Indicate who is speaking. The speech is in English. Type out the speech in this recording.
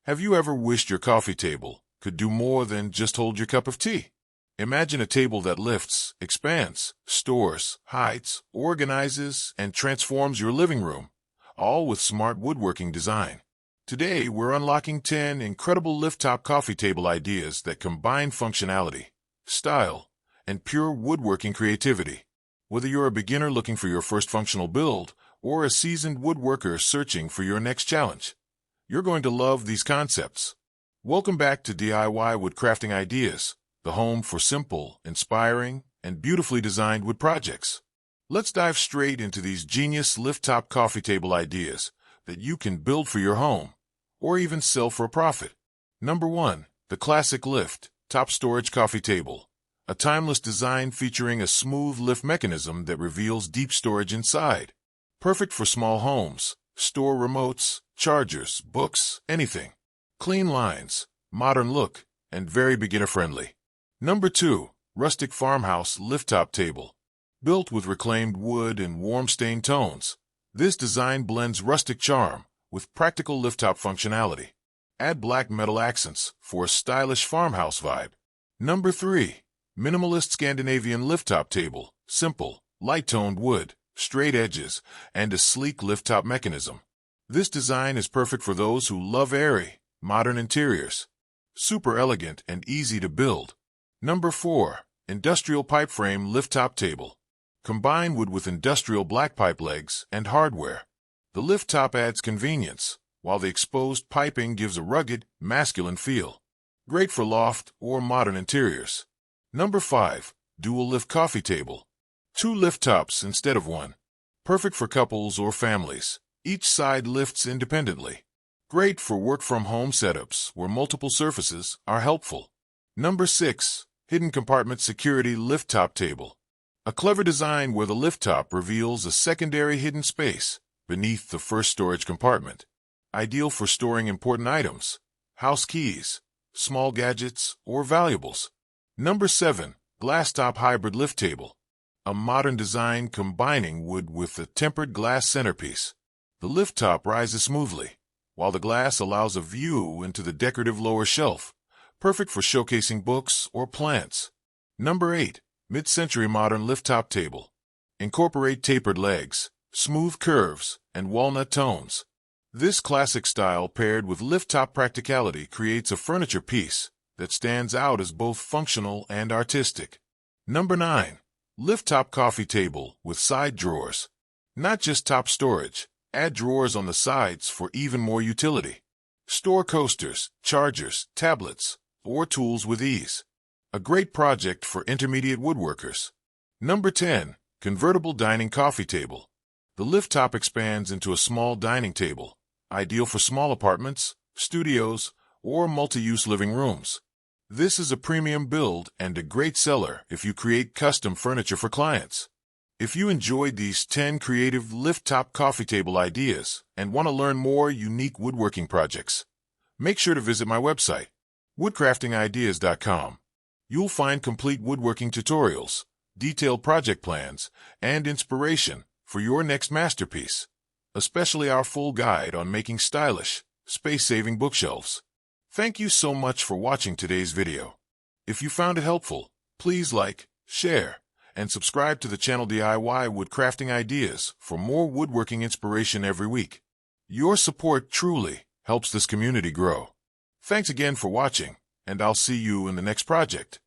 Speaker 1: Have you ever wished your coffee table could do more than just hold your cup of tea? Imagine a table that lifts, expands, stores, hides, organizes, and transforms your living room, all with smart woodworking design. Today, we're unlocking 10 incredible lift-top coffee table ideas that combine functionality, style, and pure woodworking creativity. Whether you're a beginner looking for your first functional build or a seasoned woodworker searching for your next challenge, you're going to love these concepts. Welcome back to DIY Woodcrafting Ideas, the home for simple, inspiring, and beautifully designed wood projects. Let's dive straight into these genius lift-top coffee table ideas that you can build for your home or even sell for a profit. Number 1. The classic lift-top storage coffee table. A timeless design featuring a smooth lift mechanism that reveals deep storage inside. Perfect for small homes, store remotes, chargers, books, anything. Clean lines, modern look, and very beginner-friendly. Number 2. Rustic farmhouse lift-top table. Built with reclaimed wood and warm-stained tones, this design blends rustic charm with practical lift-top functionality. Add black metal accents for a stylish farmhouse vibe. Number 3. Minimalist Scandinavian lift-top table. Simple, light-toned wood, straight edges, and a sleek lift-top mechanism. This design is perfect for those who love airy, modern interiors. Super elegant and easy to build. Number 4. Industrial pipe frame lift-top table. Combine wood with industrial black pipe legs and hardware. The lift-top adds convenience, while the exposed piping gives a rugged, masculine feel. Great for loft or modern interiors. Number 5. Dual lift coffee table. 2 lift tops instead of one. Perfect for couples or families. Each side lifts independently. Great for work-from-home setups where multiple surfaces are helpful. Number 6. Hidden compartment security lift-top table. A clever design where the lift-top reveals a secondary hidden space beneath the first storage compartment. Ideal for storing important items, house keys, small gadgets, or valuables. Number 7. Glass-top hybrid lift table. A modern design combining wood with a tempered glass centerpiece. The lift-top rises smoothly, while the glass allows a view into the decorative lower shelf. Perfect for showcasing books or plants. Number 8. Mid-century modern lift-top table. Incorporate tapered legs, smooth curves, and walnut tones. This classic style paired with lift-top practicality creates a furniture piece that stands out as both functional and artistic. Number 9. Lift-top coffee table with side drawers. Not just top storage, add drawers on the sides for even more utility. Store coasters, chargers, tablets, or tools with ease. A great project for intermediate woodworkers. Number 10. Convertible dining coffee table. The lift-top expands into a small dining table, ideal for small apartments, studios, or multi-use living rooms. This is a premium build and a great seller if you create custom furniture for clients. If you enjoyed these 10 creative lift-top coffee table ideas and want to learn more unique woodworking projects, make sure to visit my website, woodcraftingideas.com. You'll find complete woodworking tutorials, detailed project plans, and inspiration for your next masterpiece, especially our full guide on making stylish, space-saving bookshelves. Thank you so much for watching today's video. If you found it helpful, please like, share, and subscribe to the channel DIY Woodcrafting Ideas for more woodworking inspiration every week. Your support truly helps this community grow. Thanks again for watching, and I'll see you in the next project.